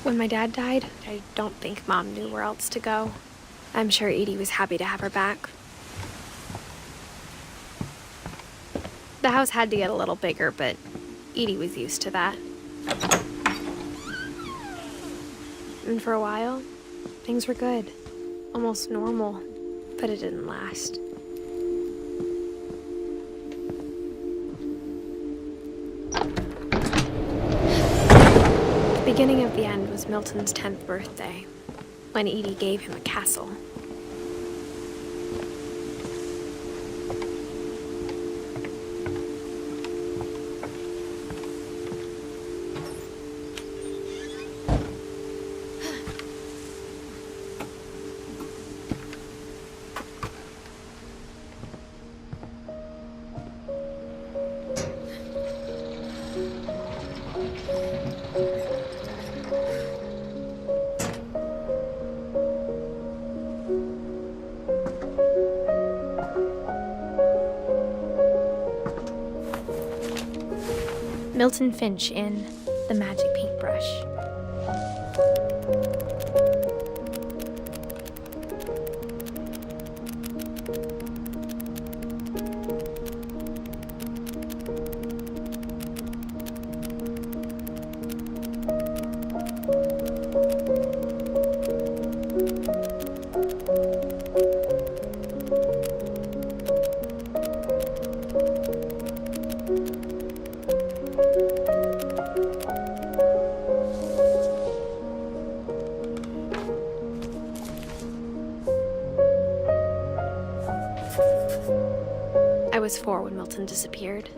When my dad died, I don't think Mom knew where else to go. I'm sure Edie was happy to have her back. The house had to get a little bigger, but Edie was used to that. And for a while, things were good. Almost normal, but it didn't last. The beginning of the end was Milton's 10th birthday, when Edie gave him a castle. Milton Finch in The Magic Paintbrush. I was 4 when Milton disappeared.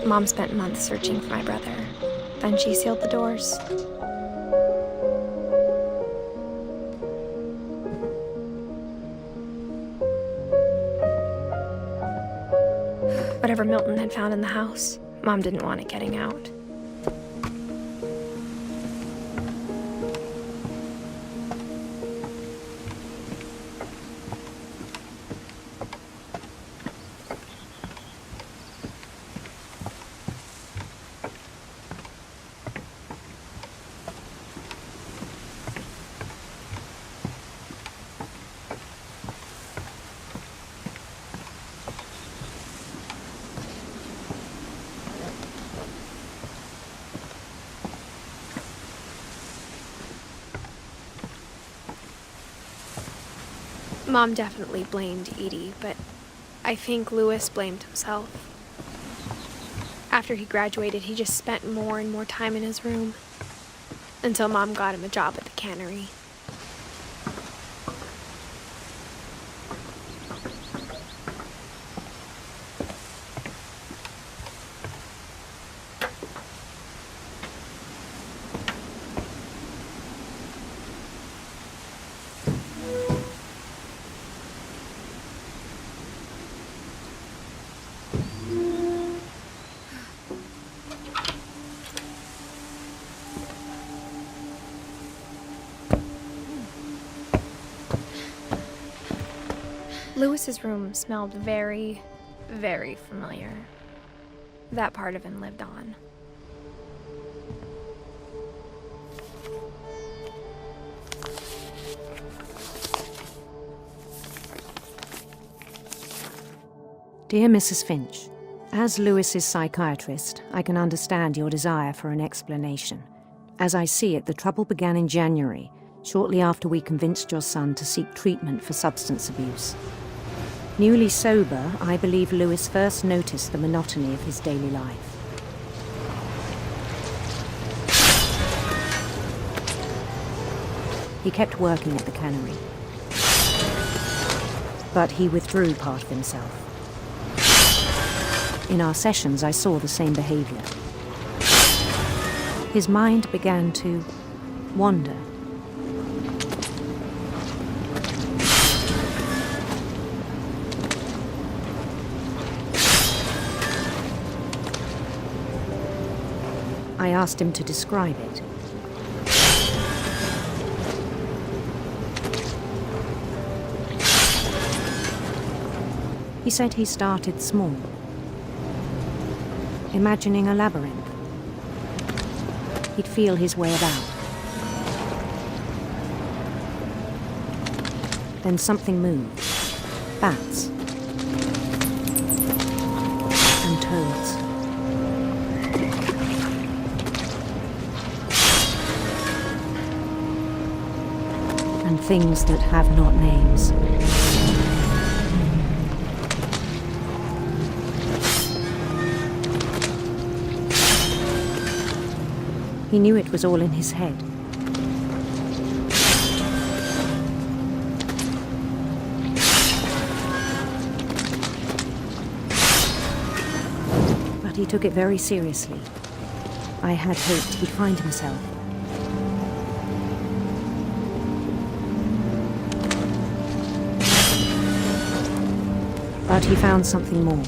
Mom spent months searching for my brother. Then she sealed the doors. Whatever Milton had found in the house, Mom didn't want it getting out. Mom definitely blamed Edie, but I think Louis blamed himself. After he graduated, he just spent more and more time in his room, until Mom got him a job at the cannery. Louis's room smelled very, very familiar. That part of him lived on. Dear Mrs. Finch, as Louis's psychiatrist, I can understand your desire for an explanation. As I see it, the trouble began in January, shortly after we convinced your son to seek treatment for substance abuse. Newly sober, I believe Louis first noticed the monotony of his daily life. He kept working at the cannery, but he withdrew part of himself. In our sessions, I saw the same behavior. His mind began to wander. I asked him to describe it. He said he started small, imagining a labyrinth. He'd feel his way about. Then something moved. Bats. And toads. And things that have not names. He knew it was all in his head. But he took it very seriously. I had hoped he'd find himself. But he found something more.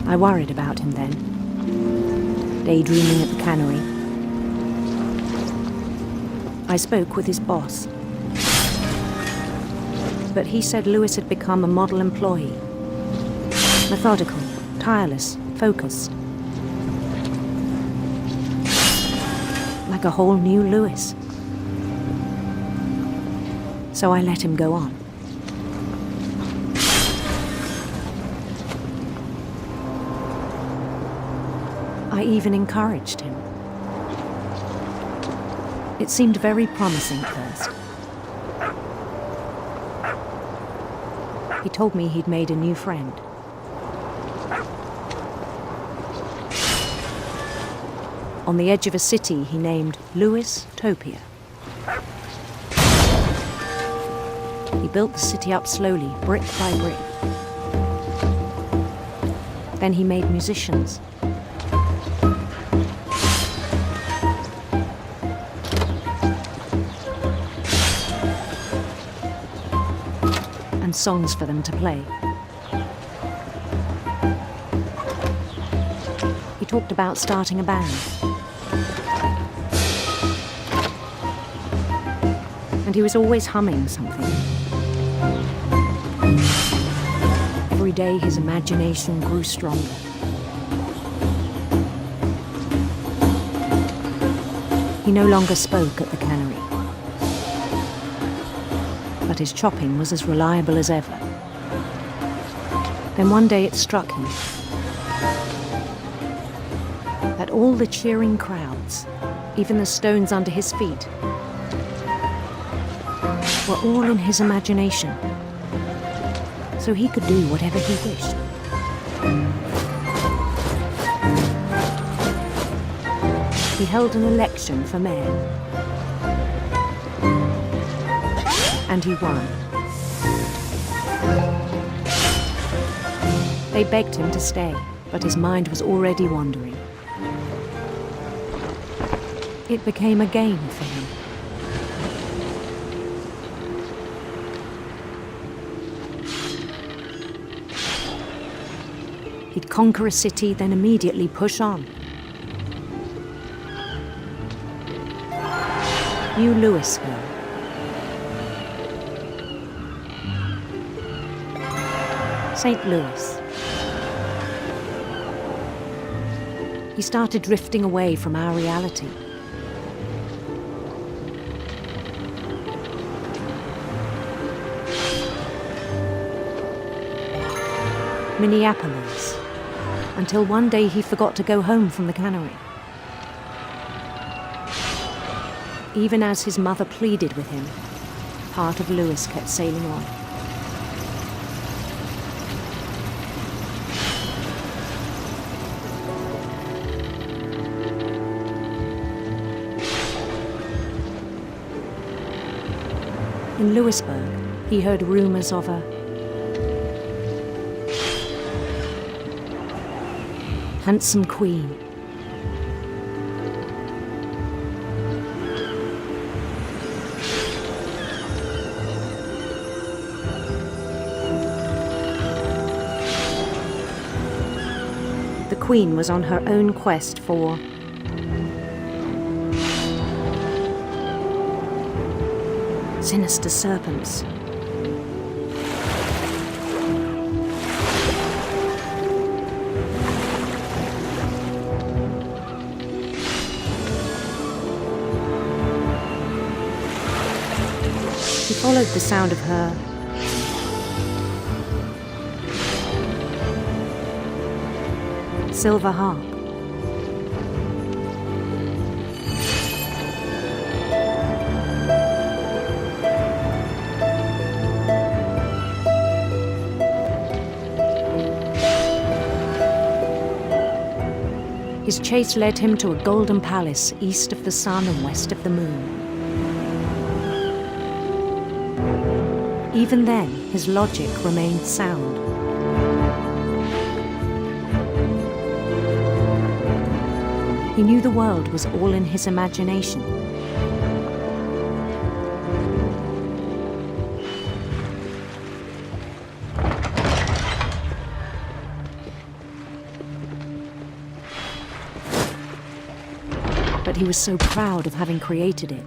I worried about him then, daydreaming at the cannery. I spoke with his boss, but he said Lewis had become a model employee. Methodical, tireless, focused. Like a whole new Lewis. So I let him go on. I even encouraged him. It seemed very promising at first. He told me he'd made a new friend. On the edge of a city he named Lewis Topia. He built the city up slowly, brick by brick. Then he made musicians. And songs for them to play. He talked about starting a band. And he was always humming something. Every day his imagination grew stronger. He no longer spoke at the cannery. But his chopping was as reliable as ever. Then one day it struck him that all the cheering crowds, even the stones under his feet, were all in his imagination, so he could do whatever he wished. He held an election for mayor. And he won. They begged him to stay, but his mind was already wandering. It became a game for him. He'd conquer a city, then immediately push on. New Louisville. St. Louis. He started drifting away from our reality. Minneapolis, until one day he forgot to go home from the cannery. Even as his mother pleaded with him, part of Lewis kept sailing on. In Lewisburg, he heard rumors of a handsome queen. Queen was on her own quest for sinister serpents. He followed the sound of her silver harp. His chase led him to a golden palace east of the sun and west of the moon. Even then, his logic remained sound. He knew the world was all in his imagination. But he was so proud of having created it.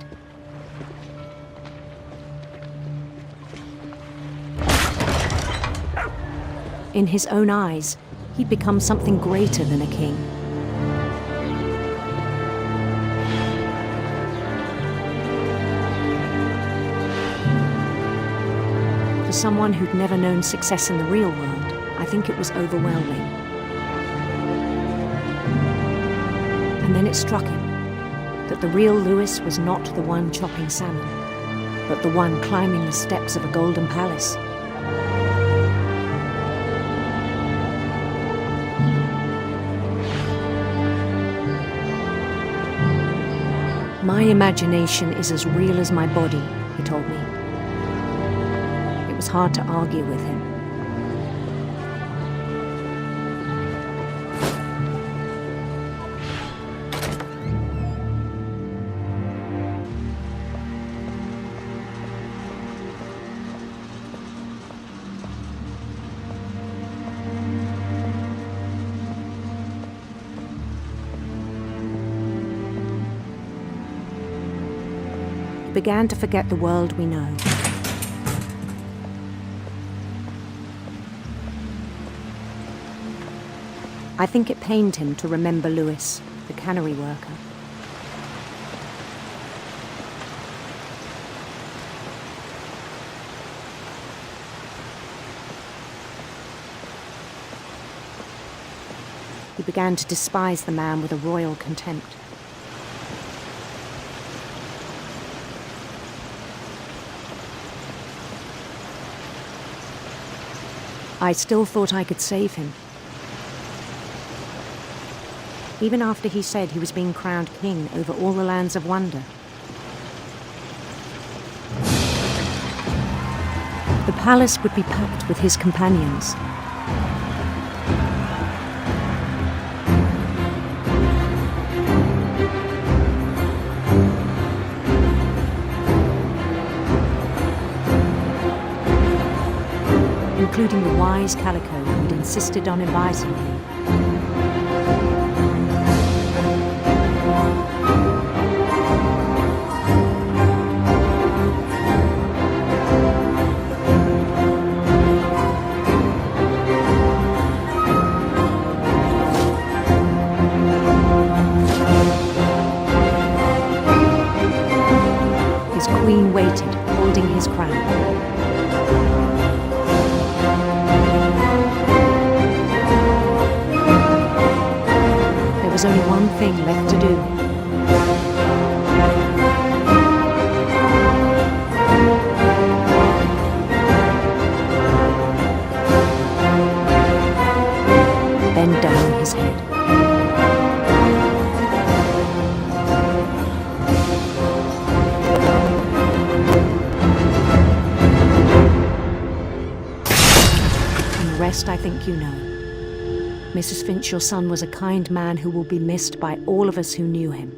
In his own eyes, he'd become something greater than a king. For someone who'd never known success in the real world, I think it was overwhelming. And then it struck him that the real Lewis was not the one chopping salmon, but the one climbing the steps of a golden palace. My imagination is as real as my body, he told me. It was hard to argue with him. Began to forget the world we know. I think it pained him to remember Lewis, the cannery worker. He began to despise the man with a royal contempt. I still thought I could save him. Even after he said he was being crowned king over all the lands of wonder. The palace would be packed with his companions. Including the wise Calico who'd insisted on advising him. His queen waited, holding his crown. There was only one thing left to do. Bend down his head. And the rest I think you know. Mrs. Finch, your son was a kind man who will be missed by all of us who knew him.